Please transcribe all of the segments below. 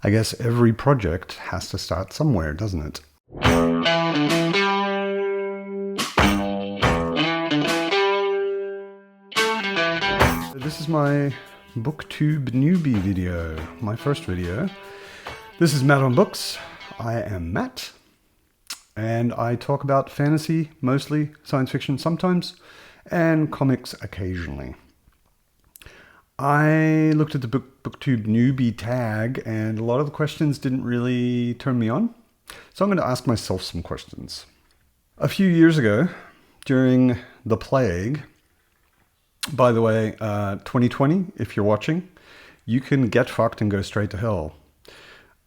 I guess every project has to start somewhere, doesn't it? This is my Booktube newbie video, my first video. This is Matt on Books. I am Matt, and I talk about fantasy, mostly science fiction sometimes, and comics occasionally. I looked at the Booktube newbie tag, and a lot of the questions didn't really turn me on. So I'm going to ask myself some questions. A few years ago, during the plague, by the way, 2020, if you're watching, you can get fucked and go straight to hell.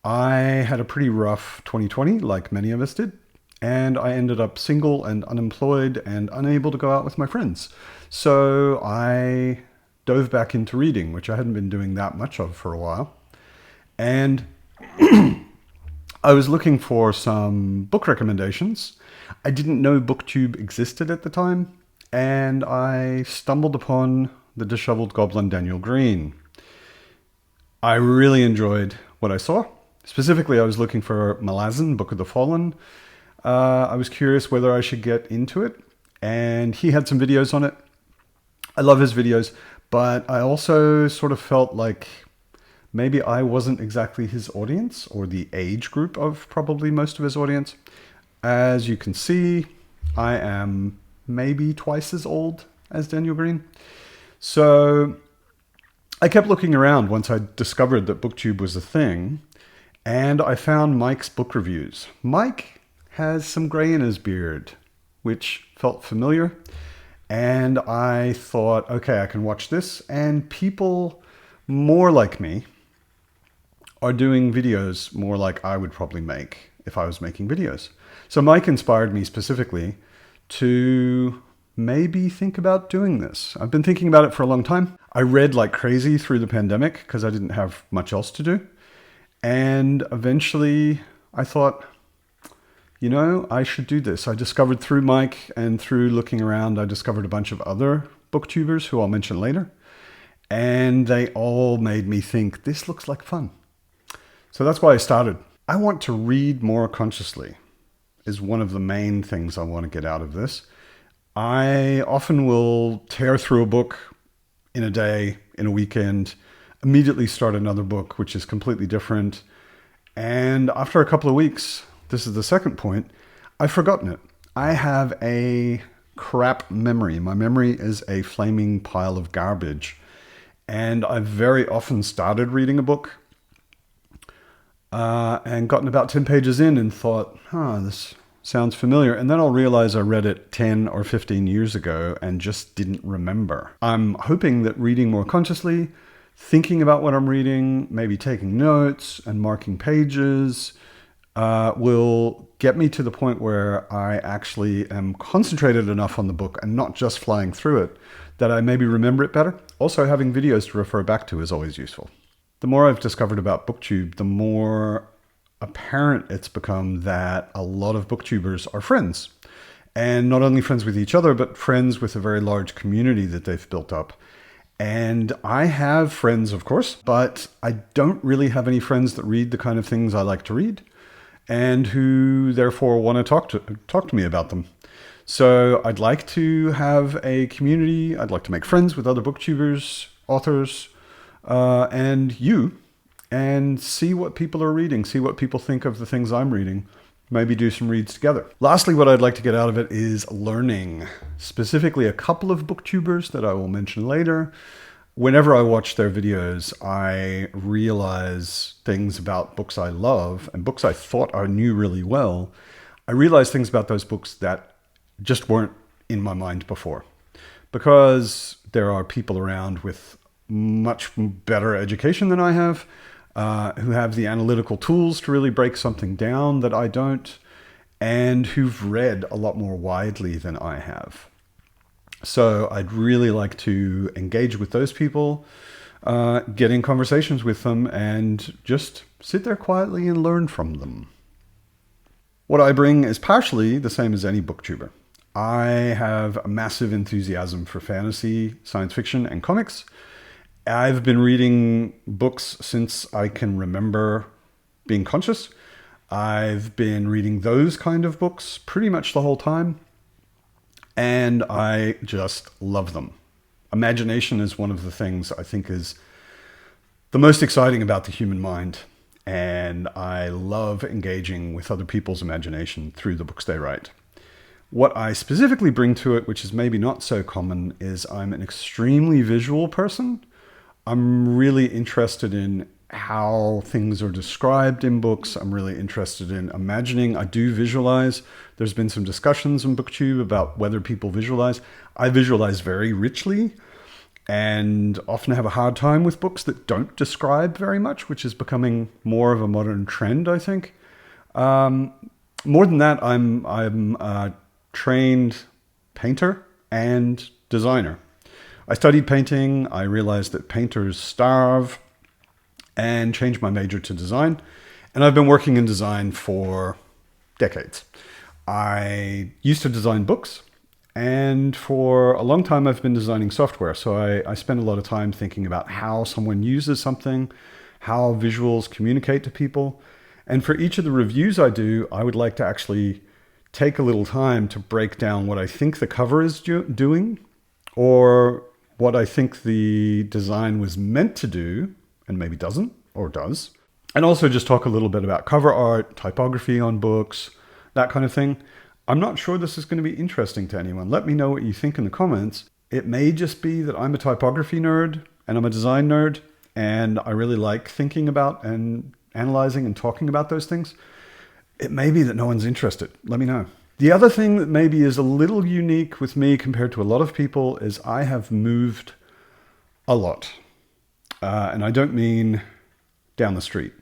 I had a pretty rough 2020, like many of us did, and I ended up single and unemployed and unable to go out with my friends. So I dove back into reading, which I hadn't been doing that much of for a while. And I was looking for some book recommendations. I didn't know Booktube existed at the time, and I stumbled upon The Disheveled Goblin Daniel Green. I really enjoyed what I saw. Specifically, I was looking for Malazan, Book of the Fallen. I was curious whether I should get into it, and he had some videos on it. I love his videos, but I also sort of felt like maybe I wasn't exactly his audience, or the age group of probably most of his audience. As you can see, I am maybe twice as old as Daniel Green. So I kept looking around once I discovered that Booktube was a thing, and I found Mike's book reviews. Mike has some gray in his beard, which felt familiar. And I thought, okay, I can watch this. And people more like me are doing videos more like I would probably make if I was making videos. So Mike inspired me specifically to maybe think about doing this. I've been thinking about it for a long time. I read like crazy through the pandemic because I didn't have much else to do. And eventually I thought, you know, I should do this. I discovered through Mike and through looking around, I discovered a bunch of other booktubers who I'll mention later. And they all made me think, this looks like fun. So that's why I started. I want to read more consciously is one of the main things I want to get out of this. I often will tear through a book in a day, in a weekend, immediately start another book, which is completely different. And after a couple of weeks, this is the second point, I've forgotten it. I have a crap memory. My memory is a flaming pile of garbage. And I've very often started reading a book and gotten about 10 pages in and thought, this sounds familiar. And then I'll realize I read it 10 or 15 years ago and just didn't remember. I'm hoping that reading more consciously, thinking about what I'm reading, maybe taking notes and marking pages, will get me to the point where I actually am concentrated enough on the book and not just flying through it, that I maybe remember it better. Also, having videos to refer back to is always useful. The more I've discovered about Booktube, the more apparent it's become that a lot of booktubers are friends. And not only friends with each other, but friends with a very large community that they've built up. And I have friends, of course, but I don't really have any friends that read the kind of things I like to read, and who therefore want to talk to me about them. So I'd like to have a community. I'd like to make friends with other booktubers, authors, and you, and see what people are reading, see what people think of the things I'm reading, maybe do some reads together. Lastly, what I'd like to get out of it is learning, specifically a couple of booktubers that I will mention later. Whenever I watch their videos, I realize things about books I love and books I thought I knew really well. I realize things about those books that just weren't in my mind before, because there are people around with much better education than I have, who have the analytical tools to really break something down that I don't, and who've read a lot more widely than I have. So I'd really like to engage with those people, get in conversations with them, and just sit there quietly and learn from them. What I bring is partially the same as any booktuber. I have a massive enthusiasm for fantasy, science fiction, and comics. I've been reading books since I can remember being conscious. I've been reading those kind of books pretty much the whole time, and I just love them. Imagination is one of the things I think is the most exciting about the human mind, and I love engaging with other people's imagination through the books they write. What I specifically bring to it, which is maybe not so common, is I'm an extremely visual person. I'm really interested in how things are described in books. I'm really interested in imagining. I do visualize. There's been some discussions on Booktube about whether people visualize. I visualize very richly and often have a hard time with books that don't describe very much, which is becoming more of a modern trend, I think. More than that, I'm a trained painter and designer. I studied painting. I realized that painters starve, and changed my major to design. And I've been working in design for decades. I used to design books, and for a long time I've been designing software. So I spend a lot of time thinking about how someone uses something, how visuals communicate to people. And for each of the reviews I do, I would like to actually take a little time to break down what I think the cover is doing, or what I think the design was meant to do, and maybe doesn't, or does. And also just talk a little bit about cover art, typography on books, that kind of thing. I'm not sure this is going to be interesting to anyone. Let me know what you think in the comments. It may just be that I'm a typography nerd and I'm a design nerd, and I really like thinking about and analyzing and talking about those things. It may be that no one's interested. Let me know. The other thing that maybe is a little unique with me compared to a lot of people is I have moved a lot. And I don't mean down the street.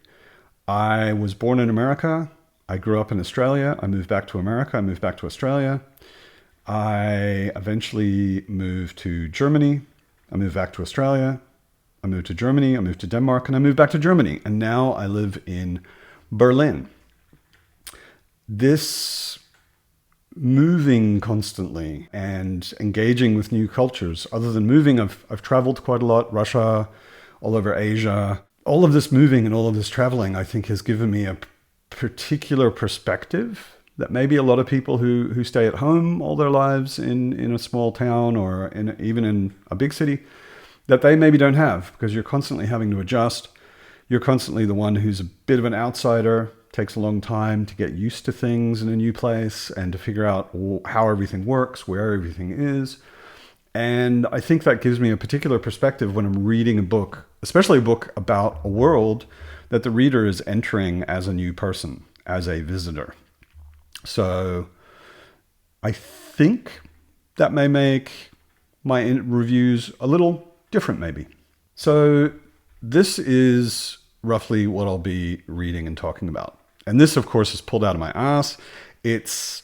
I was born in America. I grew up in Australia. I moved back to America. I moved back to Australia. I eventually moved to Germany. I moved back to Australia. I moved to Germany. I moved to Denmark, and I moved back to Germany. And now I live in Berlin. This moving constantly and engaging with new cultures. Other than moving, I've traveled quite a lot. Russia, all over Asia. All of this moving and all of this traveling, I think, has given me a particular perspective that maybe a lot of people who stay at home all their lives in a small town or even in a big city, that they maybe don't have, because you're constantly having to adjust. You're constantly the one who's a bit of an outsider. Takes a long time to get used to things in a new place and to figure out how everything works, where everything is. And I think that gives me a particular perspective when I'm reading a book, especially a book about a world that the reader is entering as a new person, as a visitor. So I think that may make my reviews a little different, maybe. So this is roughly what I'll be reading and talking about. And this, of course, is pulled out of my ass. It's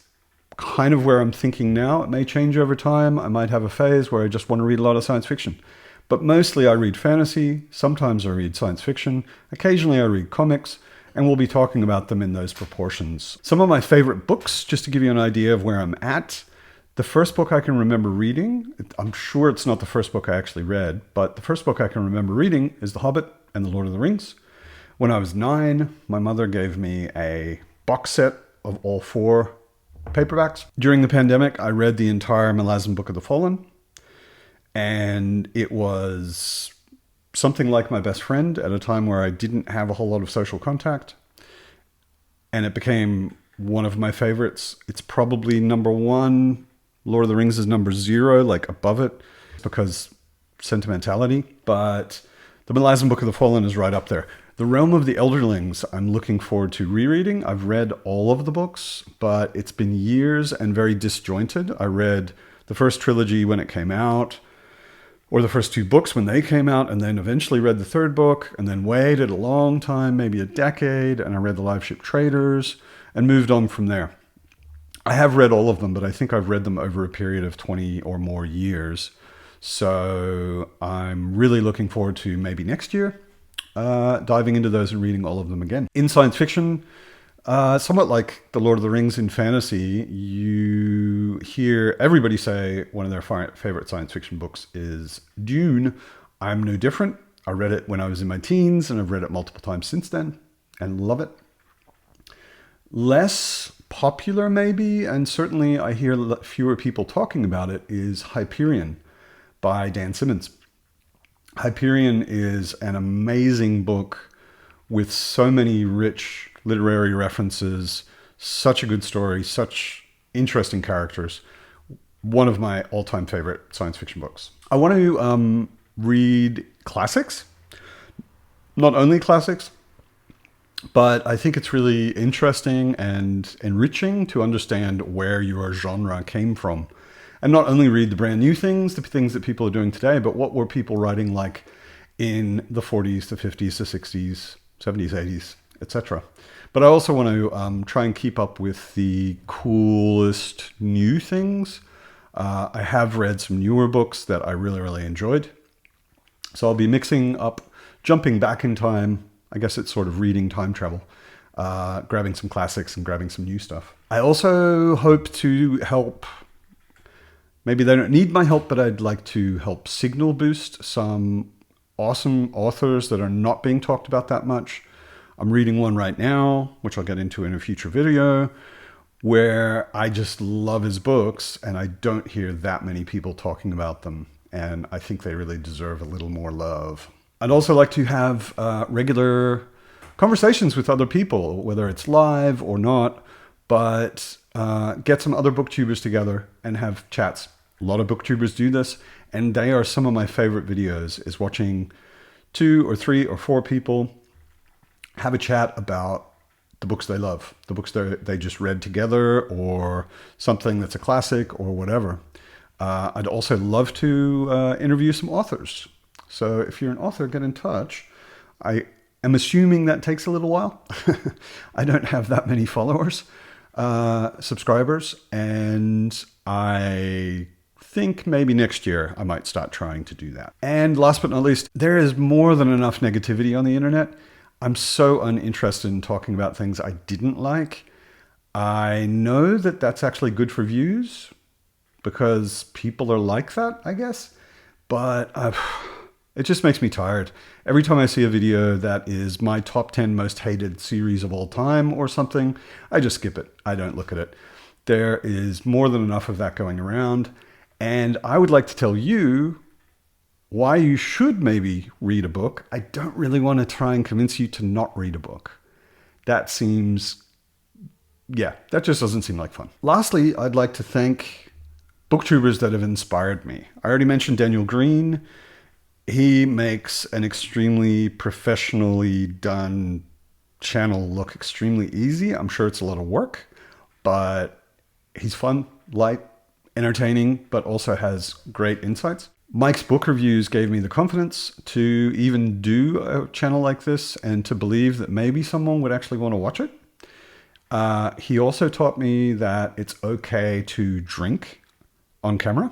kind of where I'm thinking now. It may change over time. I might have a phase where I just want to read a lot of science fiction. But mostly I read fantasy. Sometimes I read science fiction. Occasionally I read comics. And we'll be talking about them in those proportions. Some of my favorite books, just to give you an idea of where I'm at. The first book I can remember reading, I'm sure it's not the first book I actually read, but the first book I can remember reading is The Hobbit and The Lord of the Rings. When I was 9, my mother gave me a box set of all 4 paperbacks. During the pandemic, I read the entire Malazan Book of the Fallen, and it was something like my best friend at a time where I didn't have a whole lot of social contact, and it became one of my favorites. It's probably number 1. Lord of the Rings is number 0, like above it, because sentimentality, but the Malazan Book of the Fallen is right up there. The Realm of the Elderlings, I'm looking forward to rereading. I've read all of the books, but it's been years and very disjointed. I read the first trilogy when it came out, or the first 2 books when they came out, and then eventually read the 3rd book, and then waited a long time, maybe a decade, and I read The Live Ship Traders, and moved on from there. I have read all of them, but I think I've read them over a period of 20 or more years. So I'm really looking forward to maybe next year diving into those and reading all of them again. In science fiction, somewhat like The Lord of the Rings in fantasy, you hear everybody say one of their favorite science fiction books is Dune. I'm no different. I read it when I was in my teens, and I've read it multiple times since then. and love it. Less popular maybe, and certainly I hear fewer people talking about it, is Hyperion by Dan Simmons. Hyperion is an amazing book with so many rich literary references, such a good story, such interesting characters. One of my all-time favorite science fiction books. I want to read classics, not only classics, but I think it's really interesting and enriching to understand where your genre came from. And not only read the brand new things, the things that people are doing today, but what were people writing like in the 40s, the 50s, the 60s, 70s, 80s, etc. But I also want to try and keep up with the coolest new things. I have read some newer books that I really, really enjoyed. So I'll be mixing up, jumping back in time. I guess it's sort of reading time travel, grabbing some classics and grabbing some new stuff. I also hope to help, maybe they don't need my help, but I'd like to help signal boost some awesome authors that are not being talked about that much. I'm reading one right now, which I'll get into in a future video, where I just love his books and I don't hear that many people talking about them. And I think they really deserve a little more love. I'd also like to have regular conversations with other people, whether it's live or not, but get some other booktubers together and have chats. A lot of booktubers do this, and they are some of my favorite videos, is watching 2 or 3 or 4 people have a chat about the books they love, the books they just read together, or something that's a classic or whatever. I'd also love to interview some authors. So if you're an author, get in touch. I am assuming that takes a little while. I don't have that many followers, subscribers, and I think maybe next year I might start trying to do that. And last but not least, there is more than enough negativity on the internet. I'm so uninterested in talking about things I didn't like. I know that that's actually good for views because people are like that, I guess. But it just makes me tired. Every time I see a video that is my top 10 most hated series of all time or something, I just skip it. I don't look at it. There is more than enough of that going around. And I would like to tell you why you should maybe read a book. I don't really want to try and convince you to not read a book. That just doesn't seem like fun. Lastly, I'd like to thank booktubers that have inspired me. I already mentioned Daniel Green. He makes an extremely professionally done channel look extremely easy. I'm sure it's a lot of work, but he's fun, light, entertaining, but also has great insights. Mike's book reviews gave me the confidence to even do a channel like this and to believe that maybe someone would actually want to watch it. He also taught me that it's okay to drink on camera.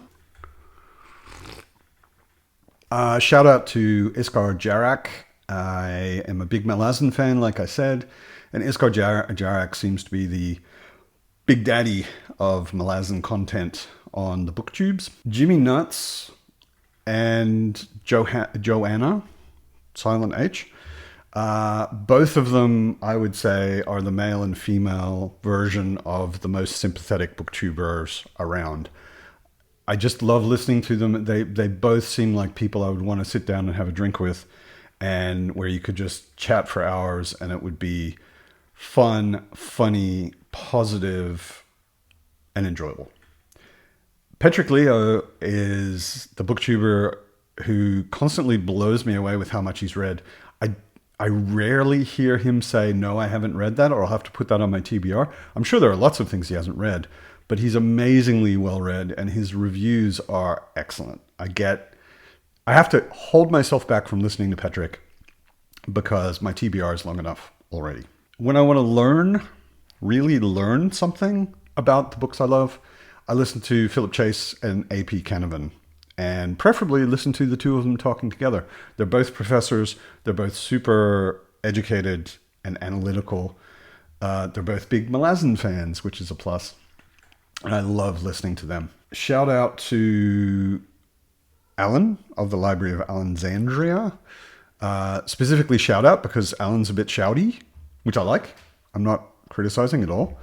Shout out to Iskar Jarak. I am a big Malazan fan, like I said, and Iskar Jarak seems to be the big daddy of Malazan content on the booktubes. Jimmy Nuts and Joanna, silent H, both of them, I would say, are the male and female version of the most sympathetic booktubers around. I just love listening to them. They both seem like people I would want to sit down and have a drink with, and where you could just chat for hours and it would be fun, funny, positive, and enjoyable. Patrick Leo is the booktuber who constantly blows me away with how much he's read. I rarely hear him say, no, I haven't read that, or I'll have to put that on my TBR. I'm sure there are lots of things he hasn't read, but he's amazingly well read and his reviews are excellent. I have to hold myself back from listening to Patrick because my TBR is long enough already. When I want to really learn something about the books I love, I listen to Philip Chase and AP Canavan, and preferably listen to the two of them talking together. They're both professors. They're both super educated and analytical. They're both big Malazan fans, which is a plus. And I love listening to them. Shout out to Alan of the Library of Alexandria. Specifically shout out because Alan's a bit shouty. which I like. I'm not criticizing at all.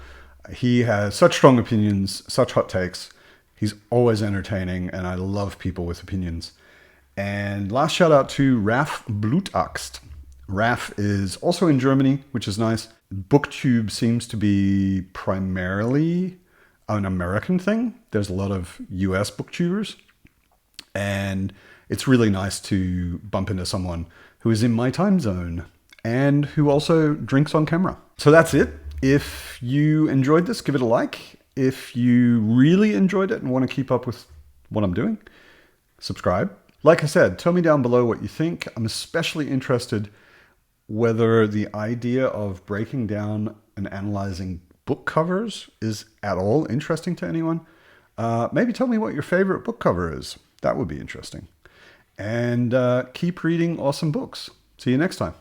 He has such strong opinions, such hot takes. He's always entertaining, and I love people with opinions. And last shout out to Raf Blutaxt. Raf is also in Germany, which is nice. Booktube seems to be primarily an American thing. There's a lot of US booktubers. And it's really nice to bump into someone who is in my time zone and who also drinks on camera. So that's it. If you enjoyed this, give it a like. If you really enjoyed it and want to keep up with what I'm doing, subscribe. Like I said, tell me down below what you think. I'm especially interested whether the idea of breaking down and analyzing book covers is at all interesting to anyone. Maybe tell me what your favorite book cover is. That would be interesting. And keep reading awesome books. See you next time.